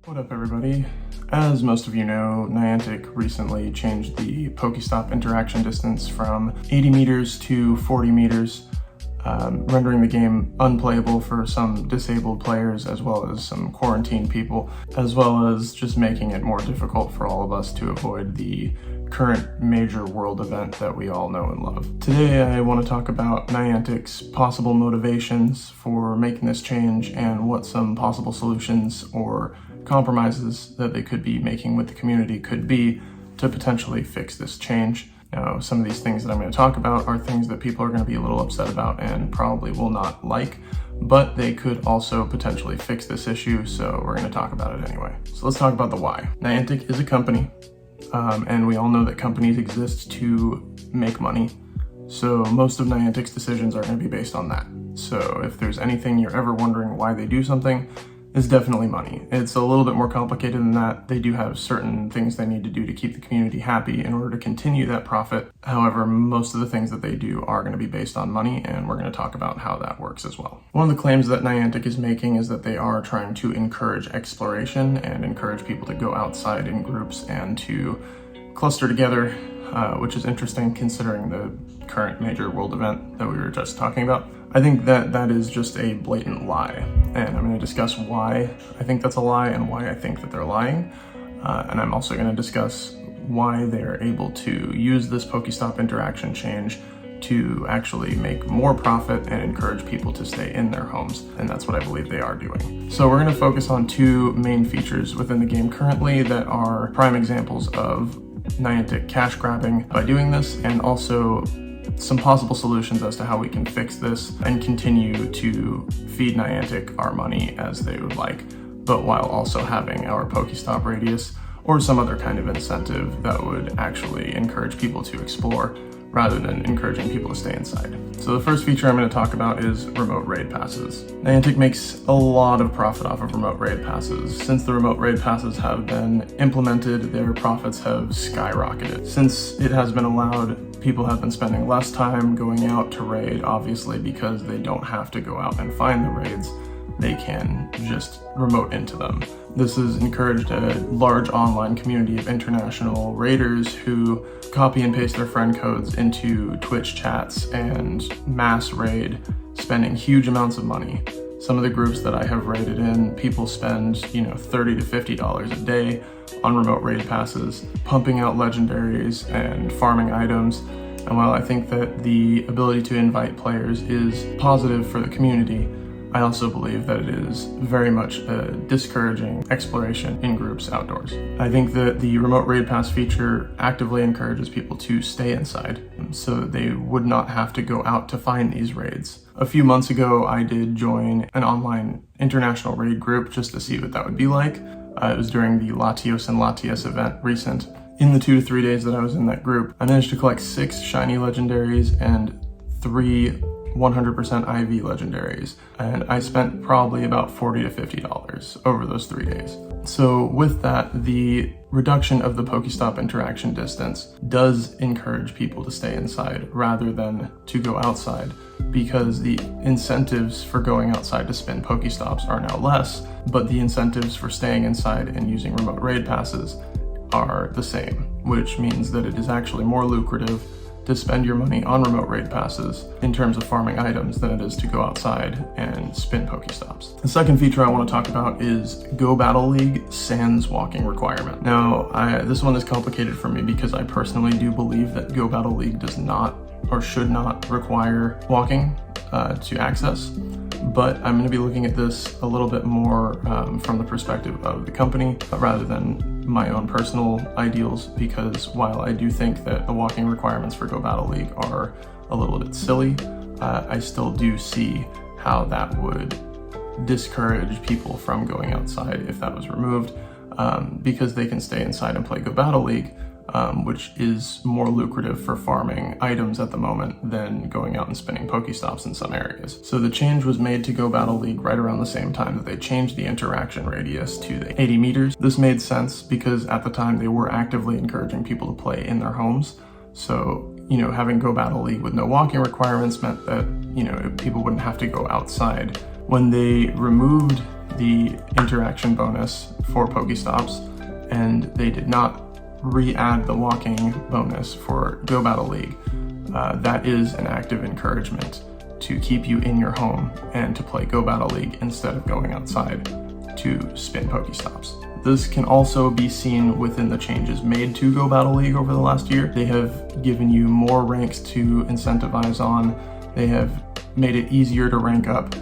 What up, everybody? As most of you know, Niantic recently changed the Pokestop interaction distance from 80 meters to 40 meters, rendering the game unplayable for some disabled players as well as some quarantined people, as well as just making it more difficult for all of us to avoid the current major world event that we all know and love. Today I want to talk about Niantic's possible motivations for making this change and what some possible solutions or compromises that they could be making with the community could be to potentially fix this change. Now, some of these things that I'm going to talk about are things that people are going to be a little upset about and probably will not like, but they could also potentially fix this issue, so we're going to talk about it anyway. So let's talk about the why. Niantic is a company, and we all know that companies exist to make money, so most of Niantic's decisions are going to be based on that. So if there's anything you're ever wondering why they do something, it's definitely money. It's a little bit more complicated than that. They do have certain things they need to do to keep the community happy in order to continue that profit. However, most of the things that they do are going to be based on money, and we're going to talk about how that works as well. One of the claims that Niantic is making is that they are trying to encourage exploration and encourage people to go outside in groups and to cluster together, which is interesting considering the current major world event that we were just talking about. I think that that is just a blatant lie, and I'm going to discuss why I think that's a lie and why I think that they're lying, and I'm also going to discuss why they're able to use this Pokestop interaction change to actually make more profit and encourage people to stay in their homes, and that's what I believe they are doing. So we're going to focus on two main features within the game currently that are prime examples of Niantic cash grabbing by doing this, and also some possible solutions as to how we can fix this and continue to feed Niantic our money as they would like, but while also having our Pokestop radius or some other kind of incentive that would actually encourage people to explore rather than encouraging people to stay inside. So the first feature I'm going to talk about is remote raid passes. Niantic makes a lot of profit off of remote raid passes. Since the remote raid passes have been implemented, their profits have skyrocketed. Since it has been allowed, people have been spending less time going out to raid, obviously, because they don't have to go out and find the raids. They can just remote into them. This has encouraged a large online community of international raiders who copy and paste their friend codes into Twitch chats and mass raid, spending huge amounts of money. Some of the groups that I have raided in, people spend, $30 to $50 a day on remote raid passes, pumping out legendaries and farming items. And while I think that the ability to invite players is positive for the community, I also believe that it is very much a discouraging exploration in groups outdoors. I think that the remote raid pass feature actively encourages people to stay inside so that they would not have to go out to find these raids. A few months ago, I did join an online international raid group just to see what that would be like. It was during the Latios and Latias event recent. In the 2 to 3 days that I was in that group, I managed to collect 6 shiny legendaries and 3 100% IV legendaries, and I spent probably about $40 to $50 over those 3 days. So with that, the reduction of the Pokestop interaction distance does encourage people to stay inside rather than to go outside, because the incentives for going outside to spin Pokestops are now less, but the incentives for staying inside and using remote raid passes are the same, which means that it is actually more lucrative to spend your money on remote raid passes in terms of farming items than it is to go outside and spin Pokestops. The second feature I want to talk about is Go Battle League sans walking requirement. Now, this one is complicated for me because I personally do believe that Go Battle League does not or should not require walking to access, but I'm going to be looking at this a little bit more from the perspective of the company rather than my own personal ideals, because while I do think that the walking requirements for Go Battle League are a little bit silly, I still do see how that would discourage people from going outside if that was removed, because they can stay inside and play Go Battle League, which is more lucrative for farming items at the moment than going out and spinning Pokestops in some areas. So the change was made to Go Battle League right around the same time that they changed the interaction radius to the 80 meters. This made sense because at the time they were actively encouraging people to play in their homes. So, having Go Battle League with no walking requirements meant that, people wouldn't have to go outside. When they removed the interaction bonus for Pokestops, and they did not re-add the walking bonus for Go Battle League. That is an active encouragement to keep you in your home and to play Go Battle League instead of going outside to spin Pokestops. This can also be seen within the changes made to Go Battle League over the last year. They have given you more ranks to incentivize on. They have made it easier to rank up,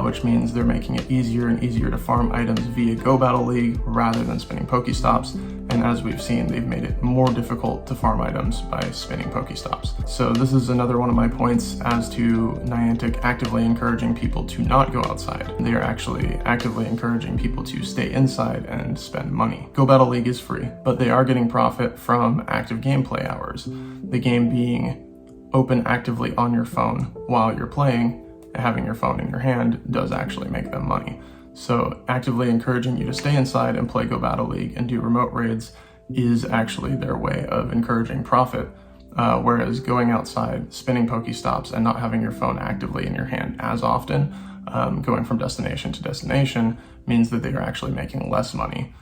which means they're making it easier and easier to farm items via Go Battle League rather than spinning Pokestops. And as we've seen, they've made it more difficult to farm items by spinning Pokestops. So this is another one of my points as to Niantic actively encouraging people to not go outside. They are actually actively encouraging people to stay inside and spend money. Go Battle League is free, but they are getting profit from active gameplay hours. The game being open actively on your phone while you're playing, having your phone in your hand does actually make them money. So actively encouraging you to stay inside and play Go Battle League and do remote raids is actually their way of encouraging profit, whereas going outside, spinning Pokestops, and not having your phone actively in your hand as often, going from destination to destination, means that they are actually making less money.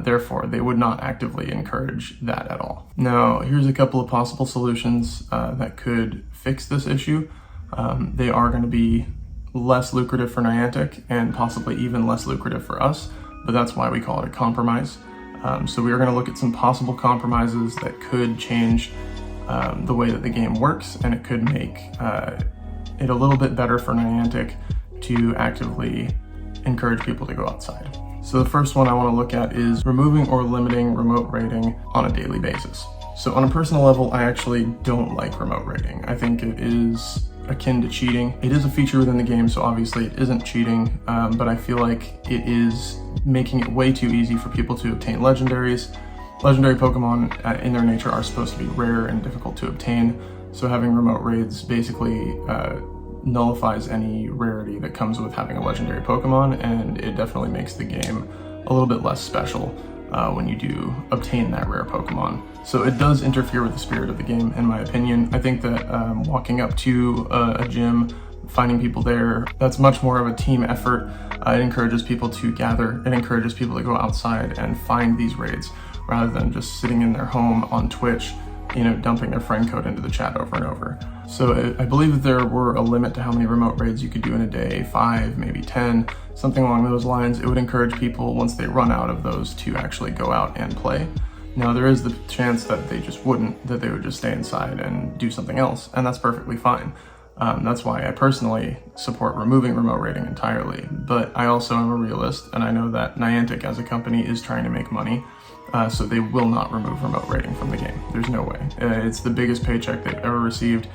Therefore, they would not actively encourage that at all. Now, here's a couple of possible solutions that could fix this issue. They are going to be less lucrative for Niantic and possibly even less lucrative for us, but that's why we call it a compromise. So we are going to look at some possible compromises that could change the way that the game works, and it could make it a little bit better for Niantic to actively encourage people to go outside. So the first one I want to look at is removing or limiting remote raiding on a daily basis. So on a personal level, I actually don't like remote raiding. I think it is akin to cheating. It is a feature within the game, so obviously it isn't cheating, but I feel like it is making it way too easy for people to obtain legendaries. Legendary Pokemon in their nature are supposed to be rare and difficult to obtain, so having remote raids basically nullifies any rarity that comes with having a legendary Pokemon, and it definitely makes the game a little bit less special when you do obtain that rare Pokemon. So it does interfere with the spirit of the game, in my opinion. I think that walking up to a gym, finding people there, that's much more of a team effort. It encourages people to gather. It encourages people to go outside and find these raids rather than just sitting in their home on Twitch, dumping their friend code into the chat over and over. So I believe that there were a limit to how many remote raids you could do in a day, 5, maybe 10, something along those lines. It would encourage people, once they run out of those, to actually go out and play. Now, there is the chance that they just wouldn't, that they would just stay inside and do something else, and that's perfectly fine. That's why I personally support removing remote raiding entirely, but I also am a realist, and I know that Niantic as a company is trying to make money, so they will not remove remote raiding from the game. There's no way. It's the biggest paycheck they've ever received,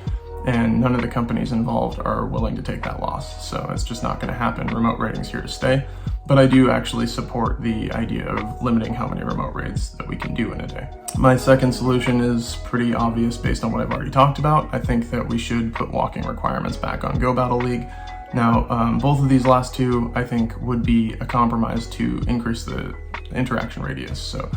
and none of the companies involved are willing to take that loss, so it's just not going to happen. Remote raiding's here to stay. But I do actually support the idea of limiting how many remote raids that we can do in a day. My second solution is pretty obvious based on what I've already talked about. I think that we should put walking requirements back on Go Battle League. Now, both of these last two, I think, would be a compromise to increase the interaction radius. So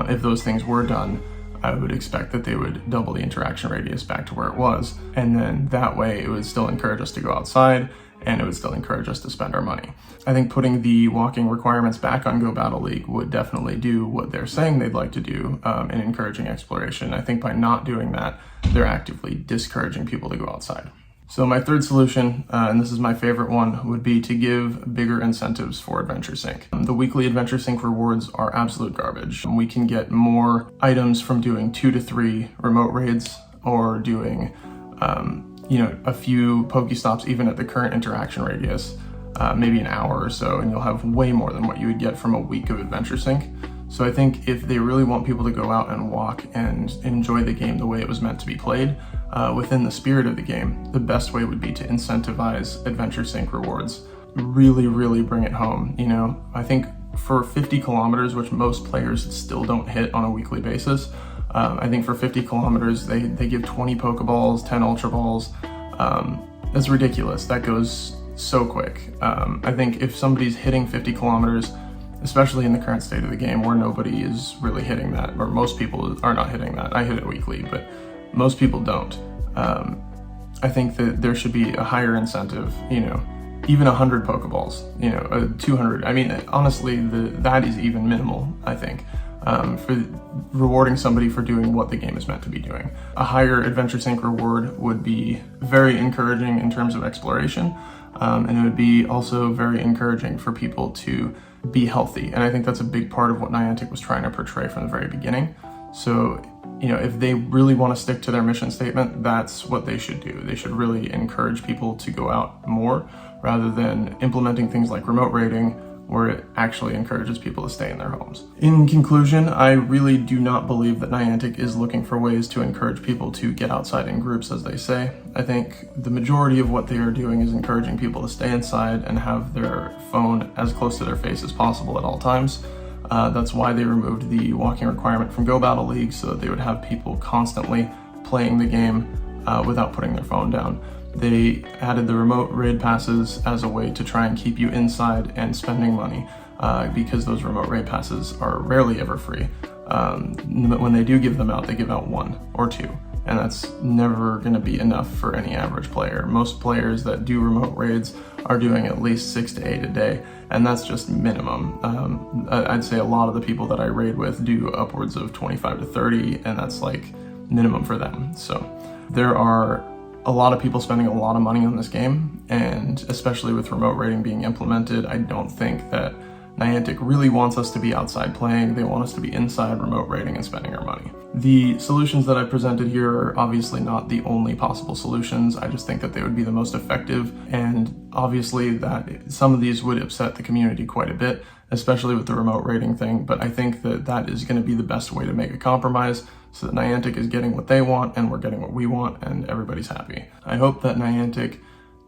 if those things were done, I would expect that they would double the interaction radius back to where it was. And then that way it would still encourage us to go outside, and it would still encourage us to spend our money. I think putting the walking requirements back on Go Battle League would definitely do what they're saying they'd like to do in encouraging exploration. I think by not doing that, they're actively discouraging people to go outside. So my third solution, and this is my favorite one, would be to give bigger incentives for Adventure Sync. The weekly Adventure Sync rewards are absolute garbage. We can get more items from doing 2 to 3 remote raids or doing a few Pokestops even at the current interaction radius, maybe an hour or so, and you'll have way more than what you would get from a week of Adventure Sync. So I think if they really want people to go out and walk and enjoy the game the way it was meant to be played, within the spirit of the game, the best way would be to incentivize Adventure Sync rewards. Really, really bring it home. I think for 50 kilometers, which most players still don't hit on a weekly basis, I think for 50 kilometers, they give 20 Pokeballs, 10 Ultra Balls. That's ridiculous. That goes so quick. I think if somebody's hitting 50 kilometers, especially in the current state of the game where nobody is really hitting that, or most people are not hitting that. I hit it weekly, but most people don't. I think that there should be a higher incentive, even 100 Pokeballs, 200. I mean, honestly, that is even minimal, I think, for rewarding somebody for doing what the game is meant to be doing. A higher Adventure Sync reward would be very encouraging in terms of exploration, and it would be also very encouraging for people to be healthy. And I think that's a big part of what Niantic was trying to portray from the very beginning. So, if they really want to stick to their mission statement, that's what they should do. They should really encourage people to go out more rather than implementing things like remote raiding, where it actually encourages people to stay in their homes. In conclusion, I really do not believe that Niantic is looking for ways to encourage people to get outside in groups, as they say. I think the majority of what they are doing is encouraging people to stay inside and have their phone as close to their face as possible at all times. That's why they removed the walking requirement from Go Battle League, so that they would have people constantly playing the game without putting their phone down. They added the remote raid passes as a way to try and keep you inside and spending money, because those remote raid passes are rarely ever free. When they do give them out, they give out 1 or 2, and that's never going to be enough for any average player. Most players that do remote raids are doing at least 6 to 8 a day, and that's just minimum. I'd say a lot of the people that I raid with do upwards of 25 to 30, and that's like minimum for them. So there are a lot of people spending a lot of money on this game, and especially with remote raiding being implemented, I don't think that Niantic really wants us to be outside playing. They want us to be inside remote raiding and spending our money. The solutions that I presented here are obviously not the only possible solutions. I just think that they would be the most effective, and obviously that some of these would upset the community quite a bit, especially with the remote raiding thing, but I think that that is going to be the best way to make a compromise so that Niantic is getting what they want and we're getting what we want and everybody's happy. I hope that Niantic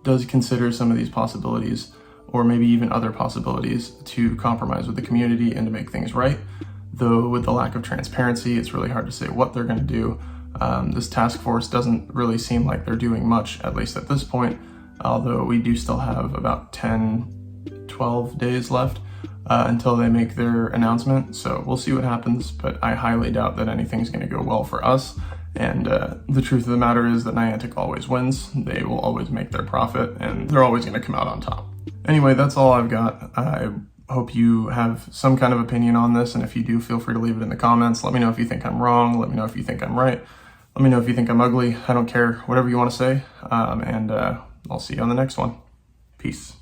does consider some of these possibilities, or maybe even other possibilities, to compromise with the community and to make things right. Though with the lack of transparency, it's really hard to say what they're going to do. This task force doesn't really seem like they're doing much, at least at this point, although we do still have about 10-12 days left until they make their announcement, so we'll see what happens, but I highly doubt that anything's going to go well for us. And the truth of the matter is that Niantic always wins. They will always make their profit, and they're always going to come out on top. Anyway, that's all I've got. I hope you have some kind of opinion on this, and if you do, feel free to leave it in the comments. Let me know if you think I'm wrong. Let me know if you think I'm right. Let me know if you think I'm ugly. I don't care. Whatever you want to say. And I'll see you on the next one. Peace.